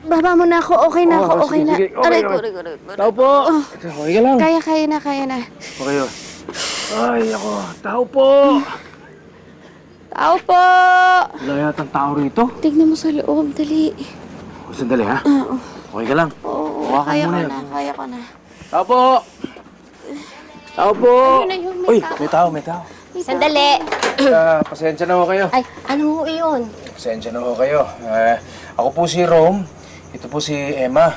baba mo na ako. Okay na ako. Okay na. Sige, Aray okay. ko, aray ko, aray ko. Tao po! Okay ka lang. Kaya na, kaya na. Okay. Ay, ako. Tao po! Tao po! Wala yatang tao rito. Tignan mo sa loob, dali. Sandali, ha? Oo. Okay ka lang. Oo, Hawakan kaya mo ko na yan. na, kaya ko na. Tao po! Tao po! Ayun na yun, Uy, may tao. may tao. Sandali. Pasensya na ho kayo. Ay, ano ho iyon? Pasensya na ho kayo. Ako po si Rome. Ito po si Emma.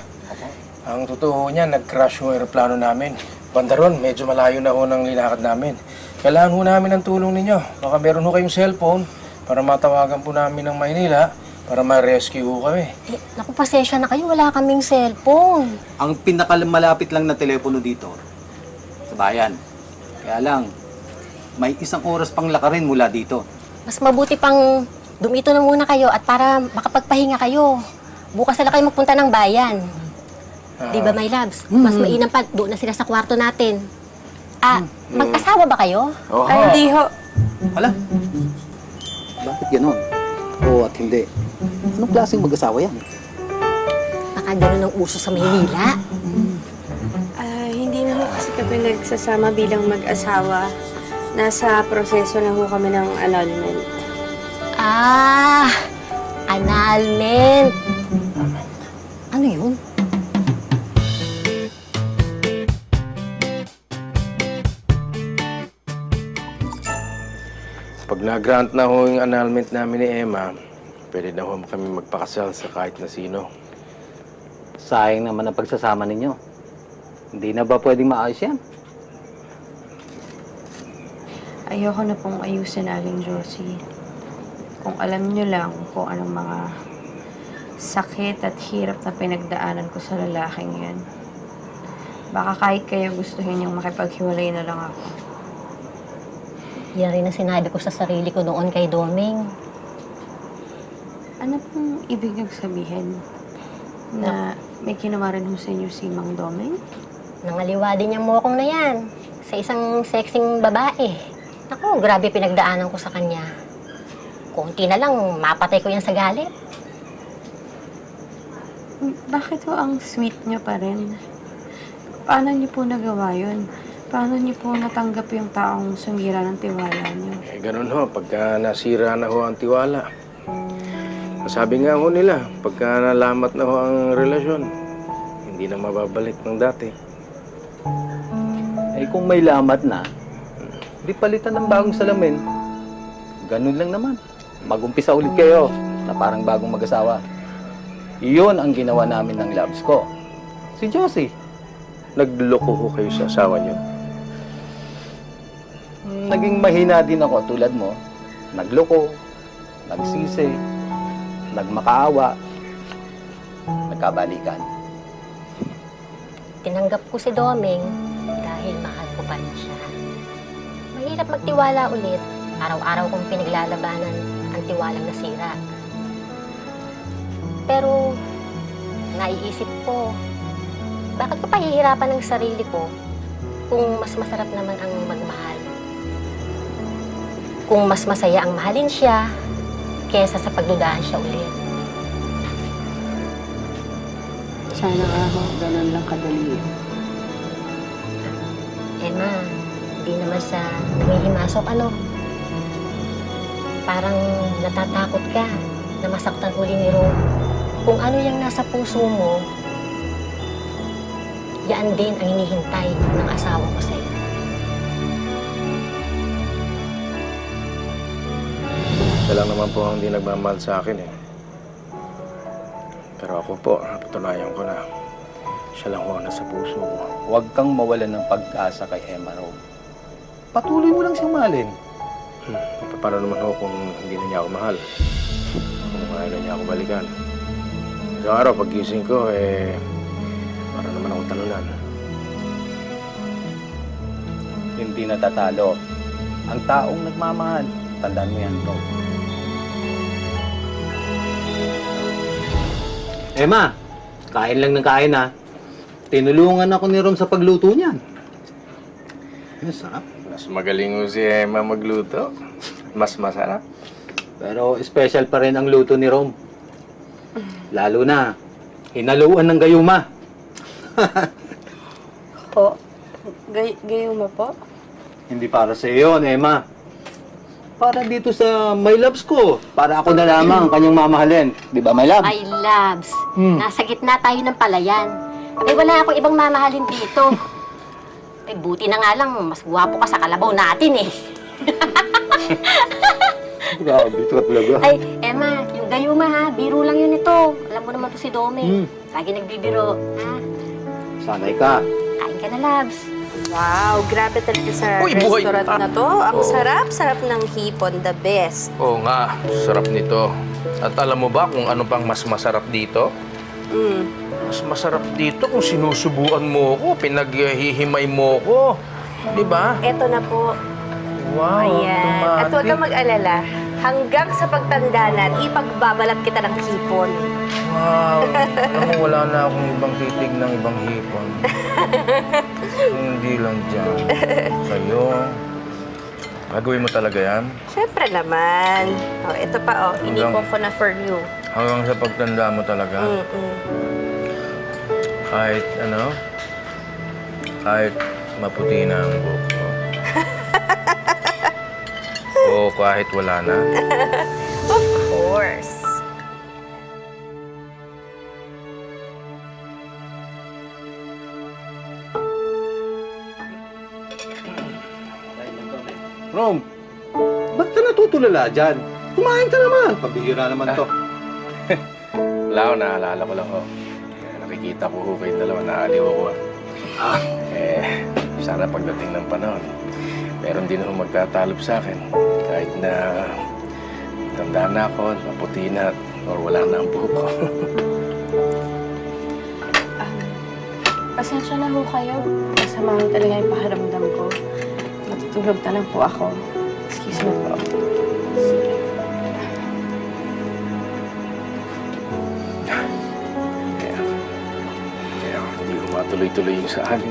Ang totoo niya, nag-crash yung aeroplano namin. Banda ron, medyo malayo na ho ng linakad namin. Kailangan ho namin ng tulong ninyo. Baka meron ho kayong cellphone para matawagan po namin ng Maynila para ma-rescue ho kami. Eh, naku, pasensya na kayo. Wala kaming cellphone. Ang pinakamalapit lang na telepono dito, sa bayan. Kaya lang, may isang oras pang lakarin mula dito. Mas mabuti pang dumito na muna kayo at para makapagpahinga kayo. Bukas na lang kayo magpunta ng bayan. Di ba, my loves? Mas mainam pa, doon na sila sa kwarto natin. Mag-asawa ba kayo? Oho. Ay, hindi ho. Hala? Bakit ganon? Oo at hindi. Anong klaseng mag-asawa yan? Baka gano'n ang uso sa Maynila. Hindi na ho kasi kami nagsasama bilang mag-asawa. Nasa proseso na ho kami ng annulment. Annulment. Ano yun? Pag na-grant na ho yung annulment namin ni Emma, pwede na ho kami magpakasal sa kahit na sino. Sayang naman ang pagsasama ninyo. Hindi na ba pwedeng maayos yan? Ayoko na pong ayusin, Aling Josie. Kung alam niyo lang kung anong mga sakit at hirap na pinagdaanan ko sa lalaking yan. Baka kahit kayo gustuhin niyang makipaghiwalay na lang ako. Yan rin ang sinabi ko sa sarili ko noon kay Doming. Ano pong ibig niyong sabihin? Na may ginawa rin ho sa inyo si Mang Doming? Nangaliwa din yung mokong na yan sa isang sexing babae. Naku, grabe pinagdaanan ko sa kanya. Kunti na lang, mapatay ko yan sa galit. Bakit ho ang sweet niyo pa rin? Paano niyo po nagawa yun? Paano niyo po natanggap yung taong sumira ng tiwala niyo? Ganun ho, pagka nasira na ho ang tiwala. Sabi nga ho nila, pagka nalamat na ho ang relasyon, hindi na mababalik ng dati. Eh kung may lamat na, di palitan ng bagong salamin. Ganun lang naman. Mag-umpisa ulit kayo na parang bagong mag-asawa. Iyon ang ginawa namin ng loves ko. Si Josie. Nagloko ho kayo sa asawa niyo. Naging mahina din ako tulad mo. Nagloko, nagsisi, nagmakaawa, nagkabalikan. Tinanggap ko si Doming dahil mahal ko pa rin siya. Mahirap magtiwala ulit. Araw-araw kong pinaglalabanan ang tiwalang nasira. Pero, naiisip ko, bakit ko pahihirapan ang sarili ko kung mas masarap naman ang magmahal? Kung mas masaya ang mahalin siya kesa sa pagdudahan siya ulit. Sana nga ho, ganun lang kadali. Emma, hindi naman sa nangihimasok, ano? Parang natatakot ka na masaktan uli ni Ro. Kung ano yung nasa puso mo, yan din ang hinihintay ng asawa ko sa'yo. Siya lang naman po ang hindi nagmamahal sa akin eh. Pero ako po, napatunayan ko na siya lang ho nasa puso ko. Huwag kang mawalan ng pag-asa kay Emma Rome. Patuloy mo lang siyang mahalin. Paano naman ho kung hindi na niya ako mahal? Kung ayaw na niya ako balikan. Isang araw, pag-gising ko, para naman ako talunan. Hindi natatalo. Ang taong nagmamahal, tandaan mo yan, bro. Emma, kain lang ng kain ha. Tinulungan ako ni Rom sa pagluto niyan. Ang sarap. Mas magaling ho si Emma magluto. Mas masarap. Pero special pa rin ang luto ni Rom. Lalo na hinaluan ng gayuma. Po? Gayuma po? Hindi para sa iyo, Emma. Para dito sa my loves ko. Para ako na lamang ang kanyang mamahalin. Di ba, my love? Ay, loves. Nasa gitna tayo ng palayan. Ay, wala akong ibang mamahalin dito. Ay, buti na nga lang, mas guwapo ka sa kalabaw natin eh. Grabe, ka talaga. Ay, Emma, yung gayuma ha, biro lang yun ito. Alam mo naman to si Dome. Lagi nagbibiro, ha? Sanay ka. Kain ka na, loves. Wow, grabe talaga sa Uy, buhay! restaurant na to. Ang Oo. sarap ng hipon, the best. Oo nga, sarap nito. At alam mo ba kung ano pang mas masarap dito? Mas masarap dito kung sinusubuan mo ko, pinaghihimay mo ko. Di ba? Eto na po. Wow, Ayan. At huwag automatic. kang mag-alala. Hanggang sa pagtanda na, ipagbabalat kita ng hipon. Wow. Alam mo, wala na akong ibang titig ng ibang hipon. Hindi lang dyan. Sa'yo. Gagawin mo talaga yan? Siyempre naman. Oh, ito pa, inipon ko na for you. Hanggang sa pagtanda mo talaga? Kahit ano? Kahit maputi na ang buhok mo. O kahit wala na. Of course. Rom, ba't ka natutulala dyan? Kumain ka naman. Pabihira naman to. Wala ko, naalala ko lang ho. Nakikita ko ho kayo dalawa, naaliw ako. Sana pagdating ng panahon, meron din ho magtatalop sa akin. Kahit na tanda na ako, maputi na, or wala na ang buhok ko. Pasensya na ho kayo. Masama ho talaga yung pakiramdam ko. Matutulog na lang po ako. Excuse me po. Kaya hindi ko matuloy-tuloy yung sa akin.